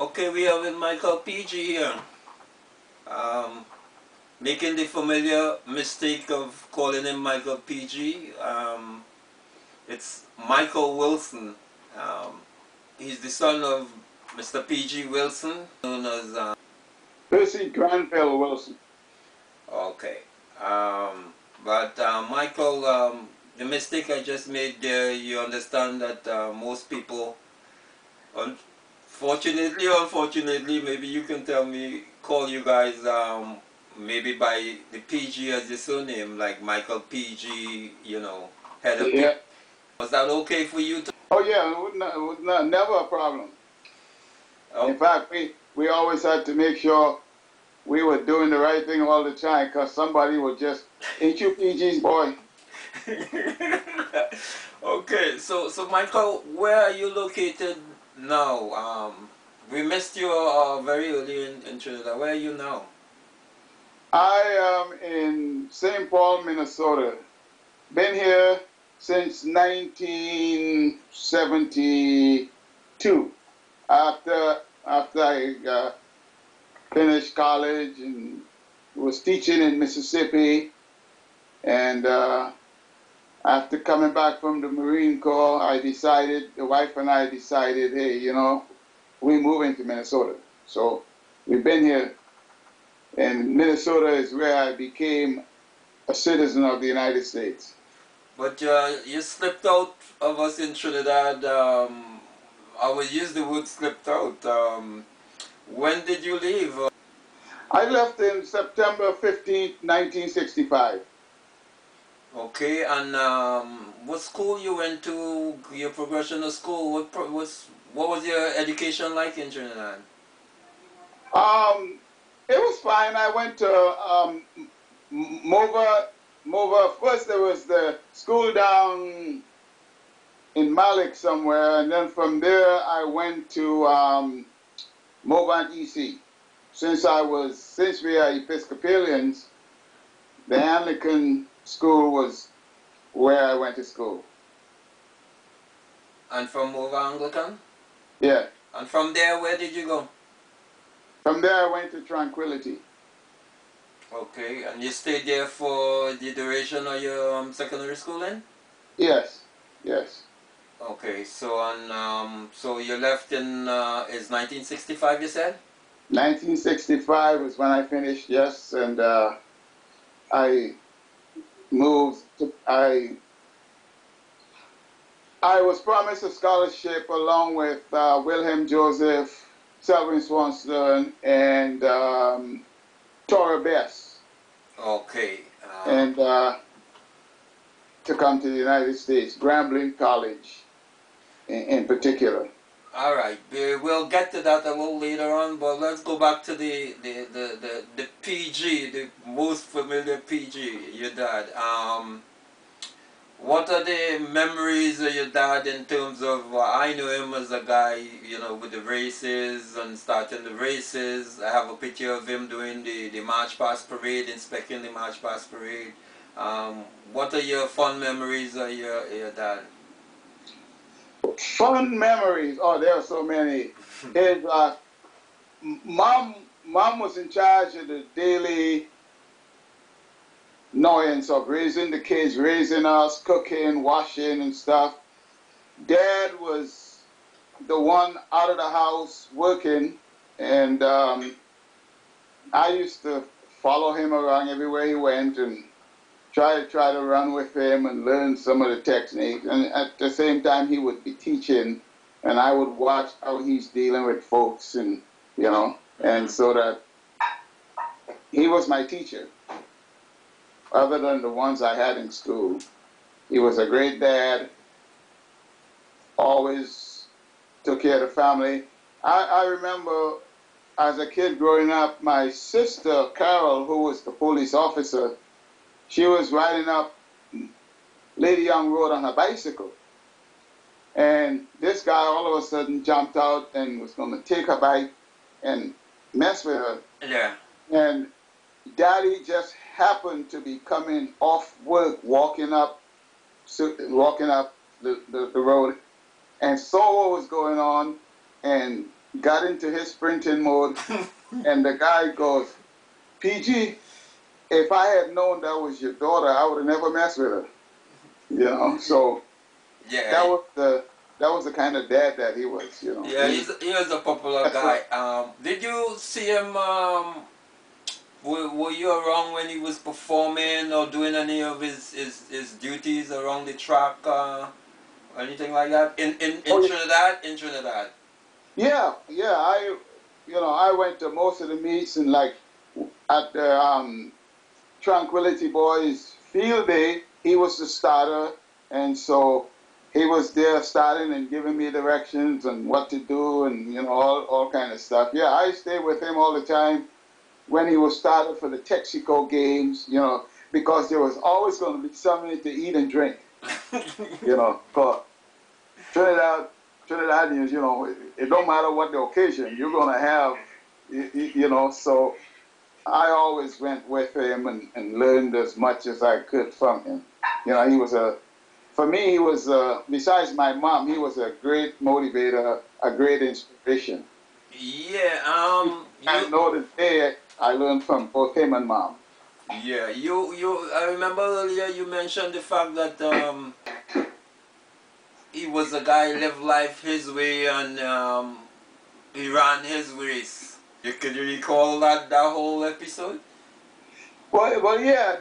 Okay, we are with Michael PG here. Making the familiar mistake of calling him Michael PG. It's Michael Wilson. Um, he's the son of Mr. PG Wilson, known as Percy Granville Wilson. okay. Michael, the mistake I just made there, you understand that most people, unfortunately, maybe you can tell me, call you guys maybe by the PG as your surname, like Michael PG, head of Yeah. Was that okay for you to? Oh yeah, it would not, never a problem. Oh. In fact, we always had to make sure we were doing the right thing all the time, because somebody would just, ain't you PG's boy? Okay, so Michael, where are you located now? We missed you very early in Trinidad. Where are you now? I am in St. Paul, Minnesota. Been here since 1972. After I finished college and was teaching in Mississippi, and after coming back from the Marine Corps, the wife and I decided, hey, we moving to Minnesota. So we've been here, and Minnesota is where I became a citizen of the United States. But you slipped out of us in Trinidad. I will use the word slipped out. When did you leave? I left in September 15th, 1965. Okay, and what school you went to? Your progression of school? What was your education like in Trinidad? It was fine. I went to Mova. First there was the school down in Malik somewhere, and then from there I went to Morvant EC. Since we are Episcopalians, the Anglican school was where I went to school. And from over Anglican? Yeah. And from there, where did you go? From there I went to Tranquility. Okay, and you stayed there for the duration of your secondary schooling? Yes, yes. Okay, so you left in is 1965, you said? 1965 was when I finished, yes, and I moved to, I was promised a scholarship along with Wilhelm Joseph, Selvin Swanson, and Tora Bess. Okay. And to come to the United States, Grambling College in particular. All right, we'll get to that a little later on, but let's go back to the PG, the most familiar PG, your dad. What are the memories of your dad in terms of, I know him as a guy, with the races and starting the races. I have a picture of him doing the March Past Parade, inspecting the March Past Parade. What are your fond memories of your dad? Fun memories. Oh, there are so many. His mom was in charge of the daily annoyance of raising the kids, raising us, cooking, washing, and stuff. Dad was the one out of the house working, and I used to follow him around everywhere he went and try to run with him and learn some of the techniques. And at the same time, he would be teaching, and I would watch how he's dealing with folks, and and so that he was my teacher. Other than the ones I had in school, he was a great dad. Always took care of the family. I remember as a kid growing up, my sister Carol, who was the police officer, she was riding up Lady Young Road on her bicycle. And this guy all of a sudden jumped out and was going to take her bike and mess with her. Yeah. And Daddy just happened to be coming off work, walking up the road, and saw what was going on and got into his sprinting mode, and the guy goes, PG, if I had known that was your daughter, I would have never messed with her. You know, so Yeah. that was the kind of dad that he was, you know. Yeah, he was a popular guy. Did you see him? Were you around when he was performing or doing any of his duties around the track, or anything like that? In Trinidad, in Trinidad. Yeah, I went to most of the meets, and like at the Tranquility Boys field day, he was the starter, and so he was there starting and giving me directions and what to do, and all kind of stuff. Yeah, I stayed with him all the time when he was started for the Texaco games, because there was always going to be something to eat and drink, for Trinidadians, it don't matter what the occasion, you're going to have, so I always went with him and learned as much as I could from him. He was for me, he was, besides my mom, he was a great motivator, a great inspiration. Yeah, I know the day I learned from both him and mom. Yeah, I remember earlier you mentioned the fact that he was a guy lived life his way, and he ran his race. Could you recall that whole episode? Well, yeah,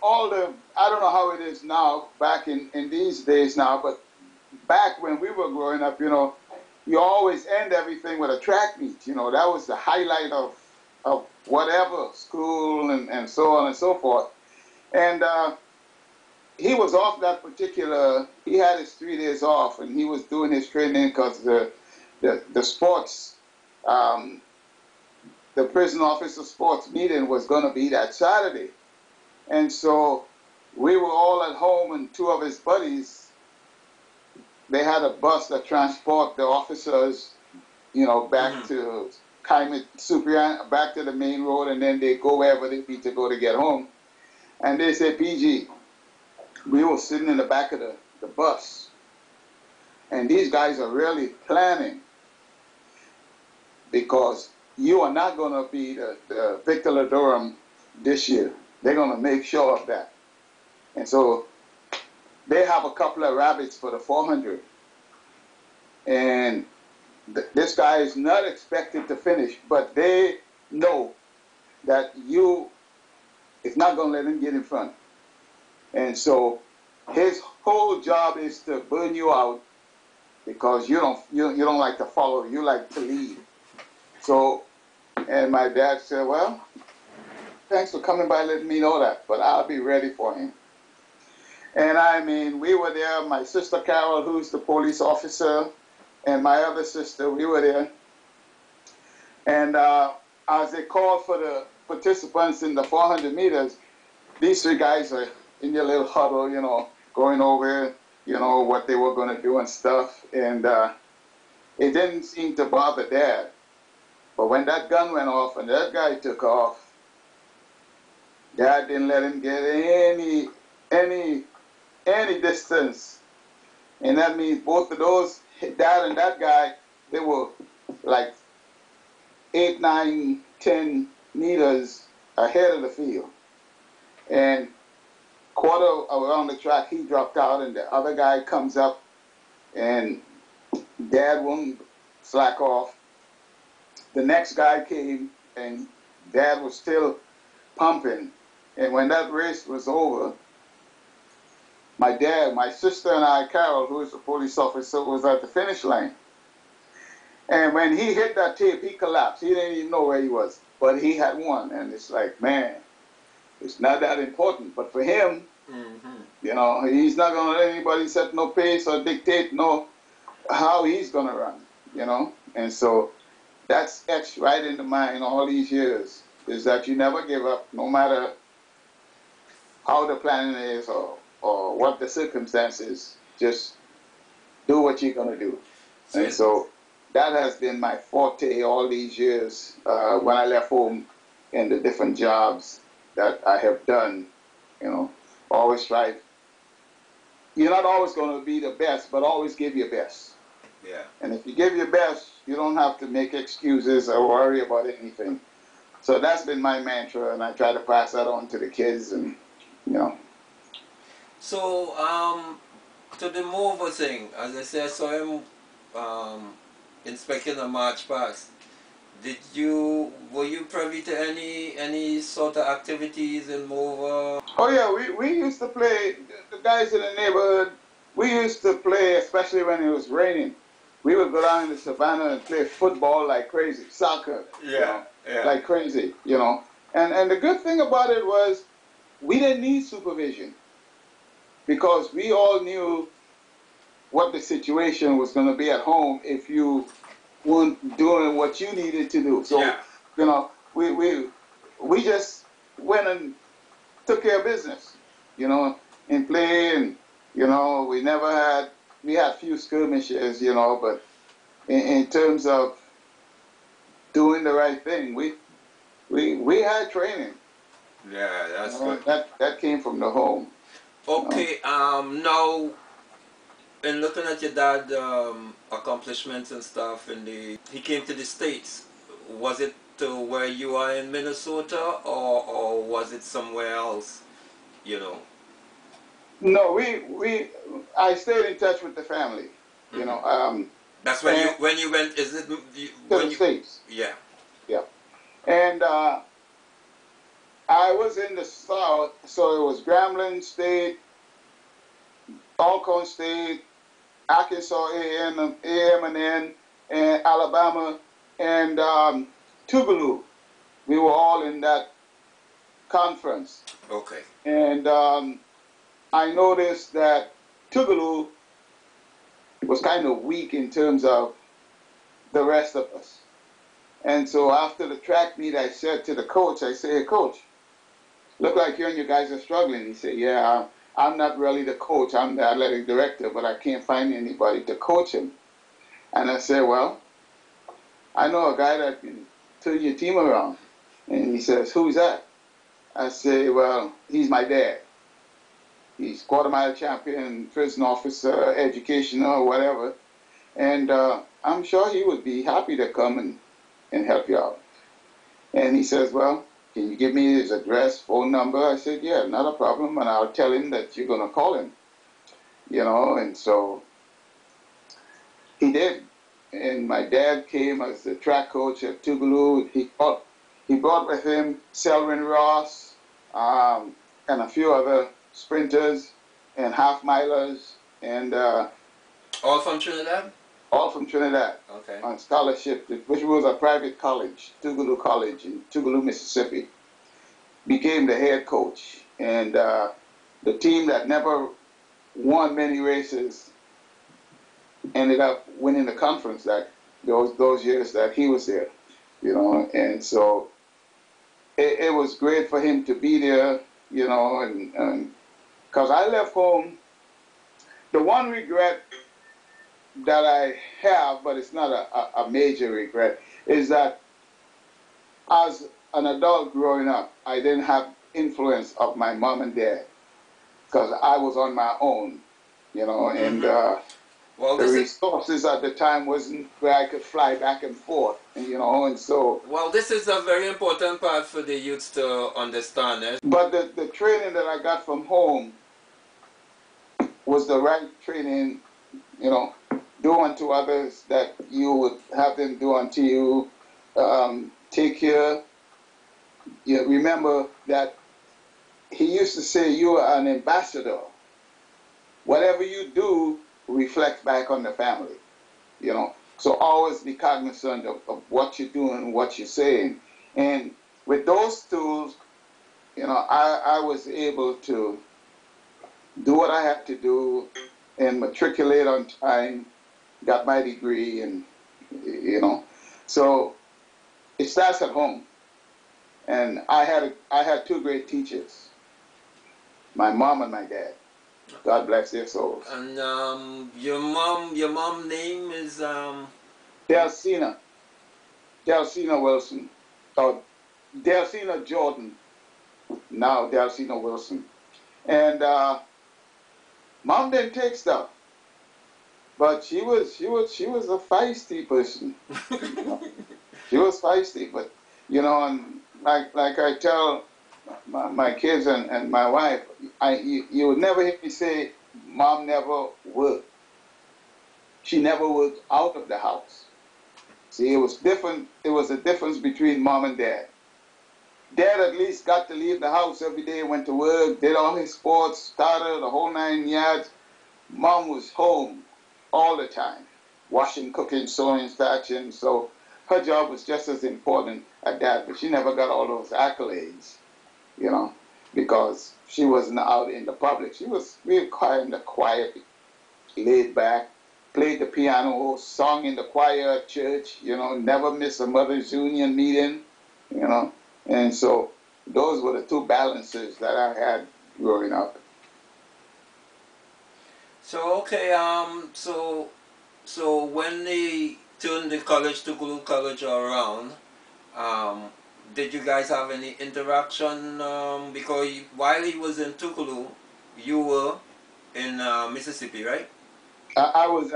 all the, I don't know how it is now, back in these days now, but back when we were growing up, you always end everything with a track meet. That was the highlight of whatever, school and so on and so forth. And he was off that particular, he had his 3 days off, and he was doing his training because the sports, the prison officer sports meeting was going to be that Saturday. And so we were all at home, and two of his buddies, they had a bus that transport the officers, back to Suprian, back to the main road, and then they go wherever they need to go to get home. And they said, PG, we were sitting in the back of the bus, and these guys are really planning, because you are not going to be the Victor Durham this year. They're going to make sure of that. And so they have a couple of rabbits for the 400. And this guy is not expected to finish, but they know that you is not going to let him get in front. And so his whole job is to burn you out, because you don't like to follow, you like to lead. So, and my dad said, well, thanks for coming by letting me know that, but I'll be ready for him. And I mean, we were there, my sister Carol, who's the police officer, and my other sister, we were there. And as they called for the participants in the 400 meters, these three guys are in their little huddle, going over, what they were going to do and stuff. And it didn't seem to bother Dad. But when that gun went off and that guy took off, Dad didn't let him get any distance. And that means both of those, Dad and that guy, they were like 8, 9, 10 meters ahead of the field. And quarter around the track, he dropped out, and the other guy comes up, and Dad wouldn't slack off. The next guy came, and Dad was still pumping. And when that race was over, my dad, my sister, and I, Carol, who is a police officer, was at the finish line. And when he hit that tape, he collapsed. He didn't even know where he was, but he had won. And it's like, man, it's not that important. But for him, he's not going to let anybody set no pace or dictate how he's going to run, And so that's etched right into mind all these years, is that you never give up, no matter how the planning is or what the circumstances. Just do what you're going to do. And so that has been my forte all these years, when I left home, in the different jobs that I have done. Always strive. You're not always going to be the best, but always give your best. Yeah. And if you give your best, You don't have to make excuses or worry about anything. So that's been my mantra, and I try to pass that on to the kids, and you know. So, to the mover thing, as I said, I saw him inspecting a march past. Were you privy to any sort of activities in Mover? Oh yeah, we used to play, the guys in the neighborhood, we used to play, especially when it was raining. We would go down in the savannah and play football like crazy, soccer, Yeah, yeah. like crazy, you know. And the good thing about it was we didn't need supervision because we all knew what the situation was going to be at home if you weren't doing what you needed to do. So, Yeah. you know, we just went and took care of business, you know, in play, and you know, we had few skirmishes, you know, but in terms of doing the right thing, we had training. Yeah, You that's know, good. that came from the home. You know. Okay, now in looking at your dad accomplishments and stuff, he came to the States. Was it to where you are in Minnesota, or was it somewhere else? You know. No, I stayed in touch with the family, you Mm-hmm. know, That's and when you went. Is it to the when you? States. Yeah. Yeah. And I was in the South, so it was Grambling State, Alcorn State, Arkansas A&M, and Alabama, and Tougaloo. We were all in that conference. Okay. And I noticed that Tougaloo was kind of weak in terms of the rest of us. And so after the track meet, I said to the coach, I said, hey, coach, look like you and your guys are struggling. He said, yeah, I'm not really the coach. I'm the athletic director, but I can't find anybody to coach him. And I said, well, I know a guy that can turn your team around. And he says, who's that? I say, well, he's my dad. He's quarter mile champion, prison officer, educational, whatever. And I'm sure he would be happy to come and help you out. And he says, well, can you give me his address, phone number? I said, yeah, not a problem. And I'll tell him that you're going to call him, you know. And so he did. And my dad came as the track coach at Tougaloo. He brought with him Selwyn Ross, and a few other sprinters and half milers, and All from Trinidad. all from Trinidad Okay. on scholarship, which was a private college, Tougaloo College in Tougaloo, Mississippi. Became the head coach, and the team that never won many races ended up winning the conference those years that he was there, you know. And so it was great for him to be there, you know, and because I left home. The one regret that I have, but it's not a major regret, is that as an adult growing up, I didn't have influence of my mom and dad because I was on my own, you know, and Well, the resources at the time wasn't where I could fly back and forth, and, you know, and so. well, this is a very important part for the youths to understand. But the training that I got from home was the right training, you know, do unto others that you would have them do unto you. Take care. You remember that he used to say you are an ambassador. Whatever you do reflects back on the family, you know. So always be cognizant of what you're doing, what you're saying. And with those tools, you know, I was able to do what I had to do and matriculate on time, got my degree, and, you know. So it starts at home. And I had two great teachers, my mom and my dad. God bless their souls. And your mom name is Delcina Wilson, or Delcina Jordan, now Delcina Wilson. And mom didn't take stuff. but she was a feisty person. You know? She was feisty, but you know, and like I tell my kids and my wife, you would never hear me say, "Mom never worked." She never worked out of the house. See, it was different. There was a difference between mom and dad. Dad at least got to leave the house every day, went to work, did all his sports, started the whole 9 yards. Mom was home all the time, washing, cooking, sewing, starching. So her job was just as important as that, but she never got all those accolades, you know, because she wasn't out in the public. She was real kind of quiet, laid back, played the piano, sung in the choir at church, you know, never missed a mother's union meeting, you know. And so those were the two balances that I had growing up. So okay, so when they turned the college, Tougaloo College around, um, did you guys have any interaction? Because while he was in Tougaloo, you were in Mississippi, right? I was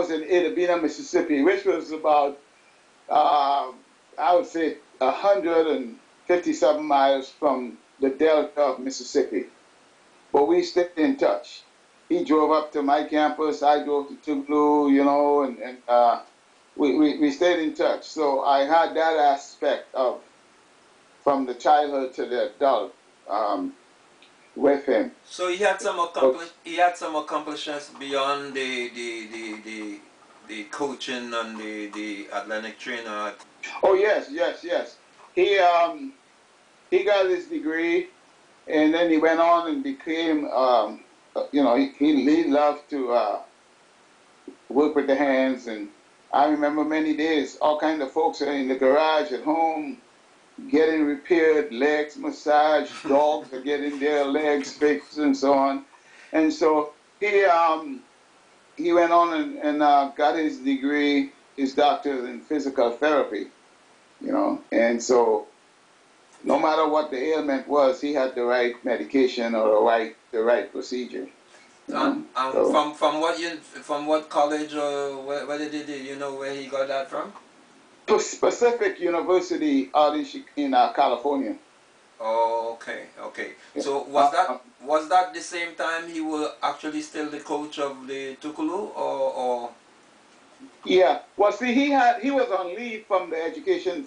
in Idabina, Mississippi, which was about I would say 157 miles from the delta of Mississippi. But we stayed in touch. He drove up to my campus, I drove to Tougaloo, you know, and we stayed in touch. So I had that aspect of from the childhood to the adult with him. So he had some accomplishments beyond the coaching and the athletic trainer. Oh yes, yes, yes. He got his degree, and then he went on and became you know, he loved to work with the hands. And I remember many days, all kinds of folks are in the garage at home getting repaired, legs massaged, dogs are getting their legs fixed and so on. And so he went on and got his degree, his doctorate in physical therapy, you know. And so no matter what the ailment was, he had the right medication or the right procedure. So, from what college or where did you know where he got that from? Pacific University out in California. Oh, okay, okay. Yeah. So was that the same time he was actually still the coach of the Tougaloo or? Yeah. Well, see, he was on leave from the education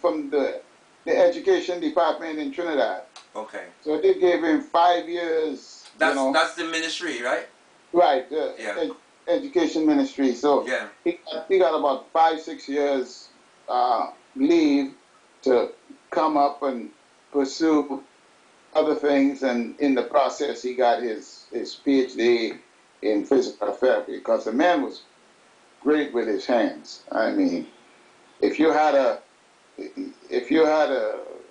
department in Trinidad. Okay. So they gave him 5 years. That's the ministry, right? Right. Yeah. Education ministry. So yeah. He got about 5-6 years leave to come up and pursue other things, and in the process he got his PhD in physical therapy, because the man was great with his hands. I mean, if you had a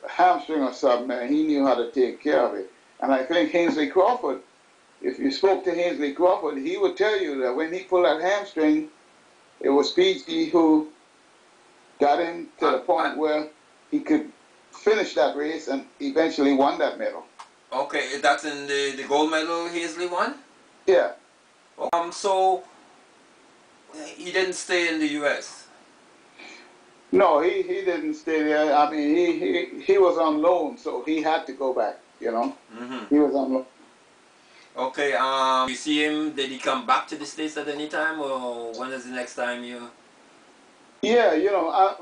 hamstring or something, he knew how to take care of it. And I think Hasley Crawford, if you spoke to Hasley Crawford, he would tell you that when he pulled that hamstring, it was PG who got him to the point where he could finish that race and eventually won that medal. Okay, that's in the gold medal Hasley won? Yeah. So he didn't stay in the U.S.? No, he didn't stay there. I mean, he was on loan, so he had to go back, you know. Mm-hmm. He was on loan. Okay, you see him, did he come back to the States at any time, or when is the next time you? Yeah, you know,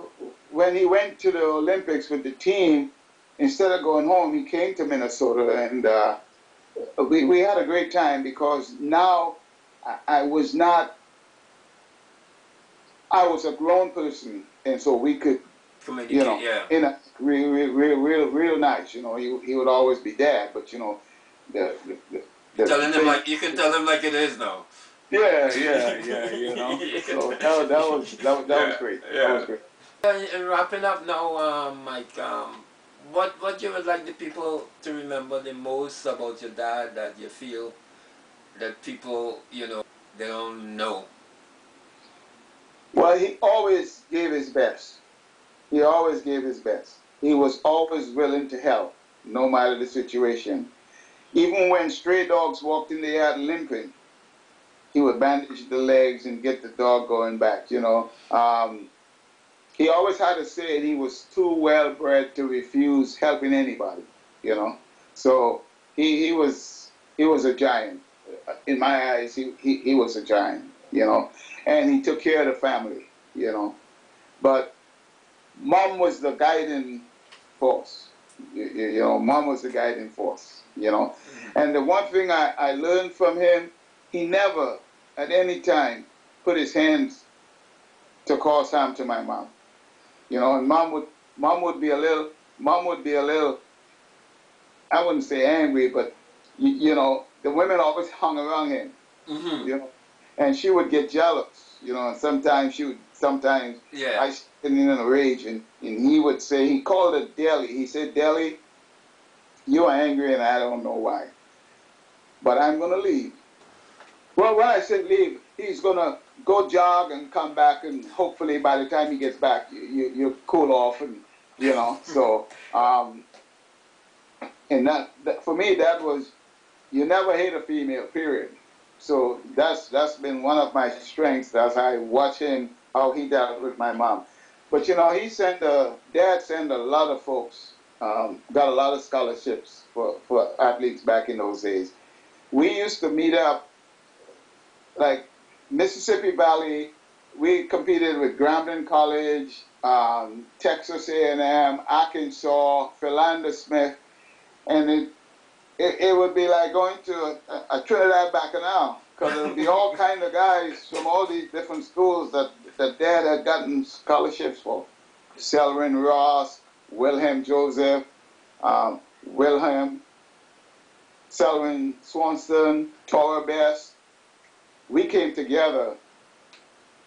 when he went to the Olympics with the team, instead of going home, he came to Minnesota, and we had a great time, because now I was a grown person, and so we could communicate, you know, yeah. in a real nice, you know. He would always be there, but you know, telling him like you can tell him like it is now. Yeah, you know. So that was great. Yeah. That was great. And wrapping up now, Mike. What you would like the people to remember the most about your dad that you feel that people, you know, they don't know? Well, he always gave his best. He always gave his best. He was always willing to help, no matter the situation. Even when stray dogs walked in the yard limping, he would bandage the legs and get the dog going back, you know. He always had to say he was too well bred to refuse helping anybody, you know. So he was a giant. In my eyes, he was a giant, you know. And he took care of the family, you know. But mom was the guiding force. You know, mom was the guiding force, you know. And the one thing I learned from him, he never at any time put his hands to cause harm to my mom. You know, and mom would be a little, I wouldn't say angry, but you know, the women always hung around him. Mm-hmm. You know, and she would get jealous. You know, and sometimes Yeah. I sitting in a rage, and he would say, he called it Deli. He said, Deli, you are angry, and I don't know why, but I'm gonna leave. Well, when I said leave, he's gonna go jog and come back, and hopefully by the time he gets back, you cool off, and you know. So, and that for me, that was, you never hate a female, period. So that's been one of my strengths as I watch him how he dealt with my mom. But you know, dad sent a lot of folks, got a lot of scholarships for athletes back in those days. We used to meet up like Mississippi Valley. We competed with Grambling College, Texas A&M, Arkansas, Philander Smith, and it would be like going to a Trinidad Bacchanal, because there would be all kind of guys from all these different schools that Dad had gotten scholarships for. Selwyn Ross, Wilhelm Joseph, Wilhelm, Selwyn Swanson, Tora Best. We came together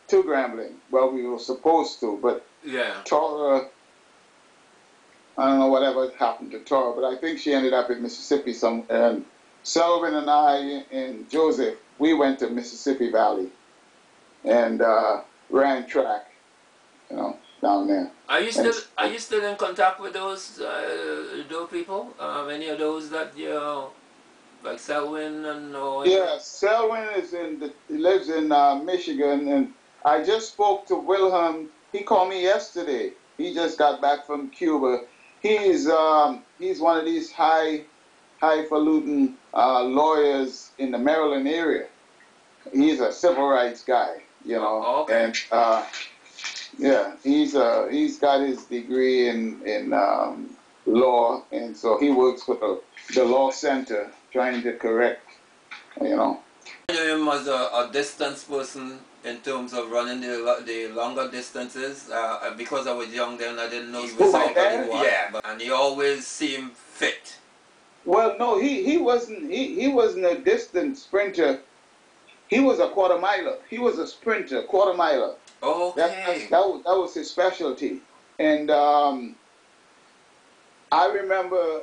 to Grambling. Well, we were supposed to, but Yeah. Tora, I don't know whatever happened to Tora, but I think she ended up in Mississippi somewhere. And Sullivan and I and Joseph, we went to Mississippi Valley and ran track, you know, down there. Are you still in contact with those people? Any of those that you like Selwyn and or? Yeah, Selwyn he lives in Michigan, and I just spoke to Wilhelm. He called me yesterday. He just got back from Cuba. He's one of these highfalutin lawyers in the Maryland area. He's a civil rights guy, you know. Oh, okay. And yeah, he's got his degree in law, and so he works for the law center trying to correct, you know. I knew him as a distance person in terms of running the longer distances. Because I was young then, I didn't know he was somebody. Yeah, and he always seemed fit. Well, no, he wasn't a distant sprinter. He was a quarter miler. He was a sprinter, quarter miler. Okay. That was his specialty. And I remember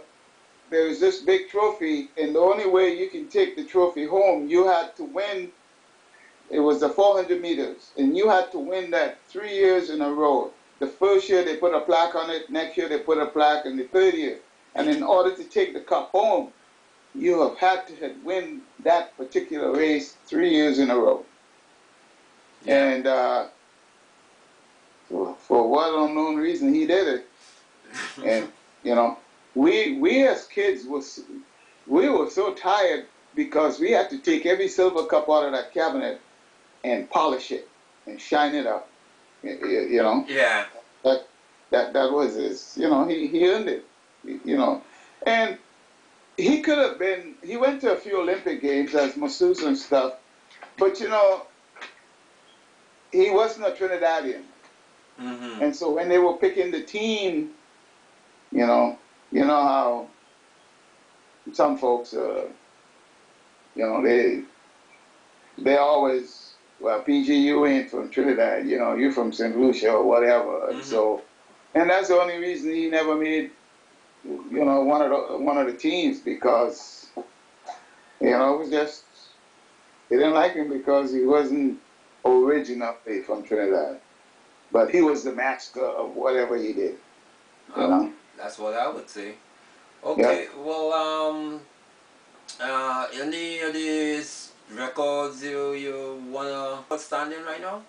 there was this big trophy, and the only way you can take the trophy home, you had to win. It was the 400 meters, and you had to win that 3 years in a row. The first year they put a plaque on it, next year they put a plaque, and the third year. And in order to take the cup home, you have had to win that particular race 3 years in a row. Yeah. And for what unknown reason, he did it. And, you know, we as kids, we were so tired because we had to take every silver cup out of that cabinet and polish it and shine it up, you know. Yeah. That was his, you know, he earned it, you know. And he could have been, he went to a few Olympic games as masseuse and stuff, but, you know, he wasn't a Trinidadian. Mm-hmm. And so when they were picking the team, you know how some folks, you know, they always, well, PG, you ain't from Trinidad, you know, you're from St. Lucia or whatever. Mm-hmm. And so, and that's the only reason he never made, you know, one of the teams, because, you know, it was just, they didn't like him because he wasn't originally from Trinidad. But he was the master of whatever he did, you know? That's what I would say. Okay, yeah. Well, any of these records you wanna outstanding right now?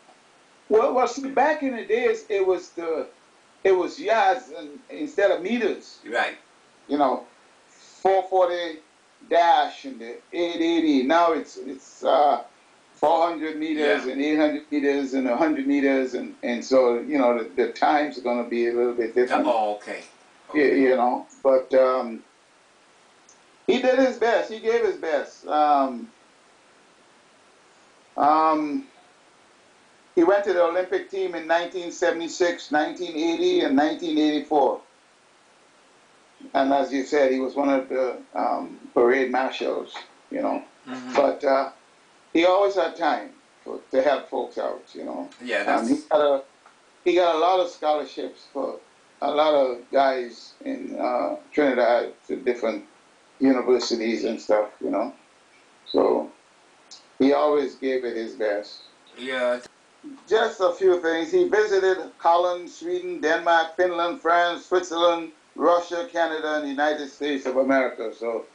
Well, see, back in the days, it was yards and instead of meters. Right. You know, 440 dash and the 880. Now it's 400 meters Yeah. and 800 meters and 100 meters, and so you know the times are going to be a little bit different. Oh, okay. Okay. You know, but he did his best. He gave his best. He went to the Olympic team in 1976, 1980, and 1984. And as you said, he was one of the parade marshals, you know. Mm-hmm. But he always had time to help folks out, you know. Yeah, that's... he got a lot of scholarships for a lot of guys in Trinidad to different universities and stuff, you know. So he always gave it his best. Yeah. Just a few things. He visited Holland, Sweden, Denmark, Finland, France, Switzerland, Russia, Canada, and the United States of America. So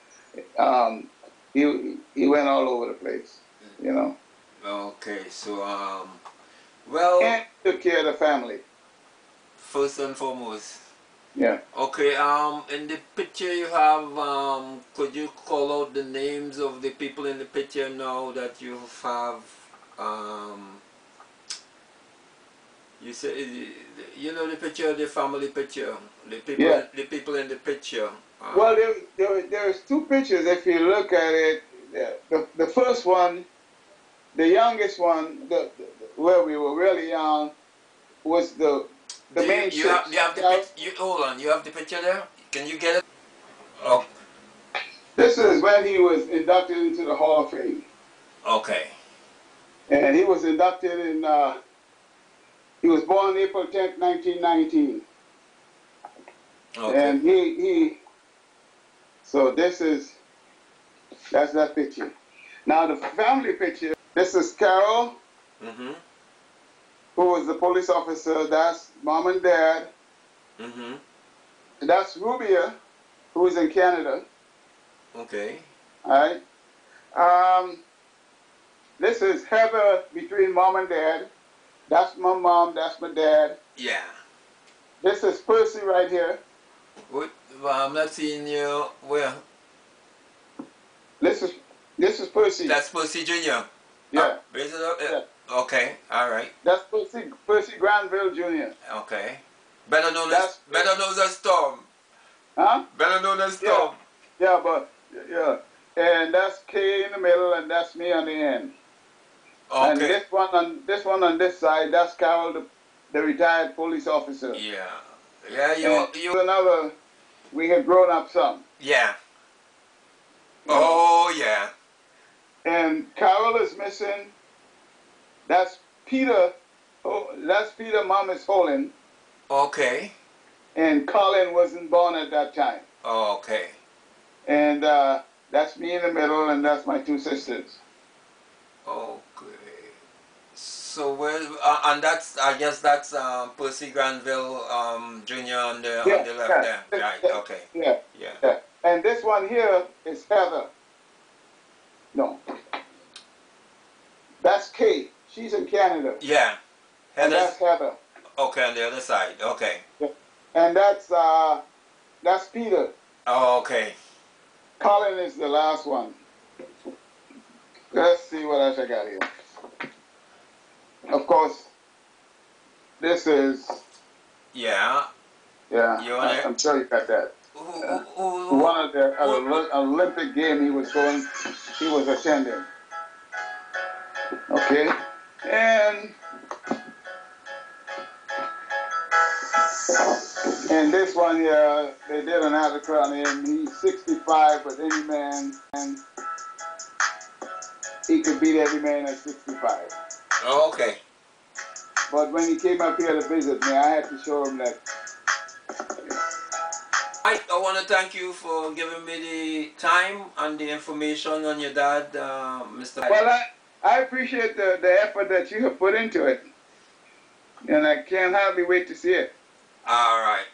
he went all over the place, you know. Okay, so well, and took care of the family. First and foremost. Yeah. Okay, in the picture you have, could you call out the names of the people in the picture now that you have, you say, you know the picture, the family picture, the people, yeah. the people in the picture. Well, there's two pictures. If you look at it, the first one, the youngest one, where we were really young, was the main you have the picture. Hold on, you have the picture there. Can you get it? Oh. This is when he was inducted into the Hall of Fame. Okay. And he was inducted in. He was born April 10th, 1919. Okay. And so that's that picture. Now the family picture, this is Carol, mm-hmm. who was the police officer. That's mom and dad. Mm-hmm. That's Rubia, who is in Canada. Okay. All right. This is Heather between mom and dad. That's my mom, that's my dad. Yeah. This is Percy right here. What? I'm not seeing you. Where? This is Percy. That's Percy Jr. Yeah. Raise it up. Yeah. Okay. All right. That's Percy Granville Jr. Okay. Better known as Storm. Huh? Better known as Storm. Yeah. And that's K in the middle, and that's me on the end. Okay. And this one on this side, that's Carol, the retired police officer. Yeah. Yeah. You. Another. We had grown up some. Yeah. Oh yeah. And Carol is missing. That's Peter. Oh, that's Peter. Mom is Holland. Okay. And Colin wasn't born at that time. Okay. And that's me in the middle, and that's my two sisters. Okay. So and that's, I guess that's Percy Granville Jr. on the left there. Right. Okay. Yeah. And this one here is Heather. No. That's Kate. She's in Canada. Yeah. And that's Heather. Okay, on the other side. Okay. Yeah. And that's Peter. Oh, okay. Colin is the last one. Let's see what else I got here. Of course, this is... Yeah. Yeah, I'm sure you got that. One of the Olympic game he was attending. Okay. And this one here, they did an article on him. He's 65, but any man, and he could beat every man at 65. Oh, okay. But when he came up here to visit me, I had to show him that. I want to thank you for giving me the time and the information on your dad, Mr. Well, I appreciate the effort that you have put into it. And I can't hardly wait to see it. All right.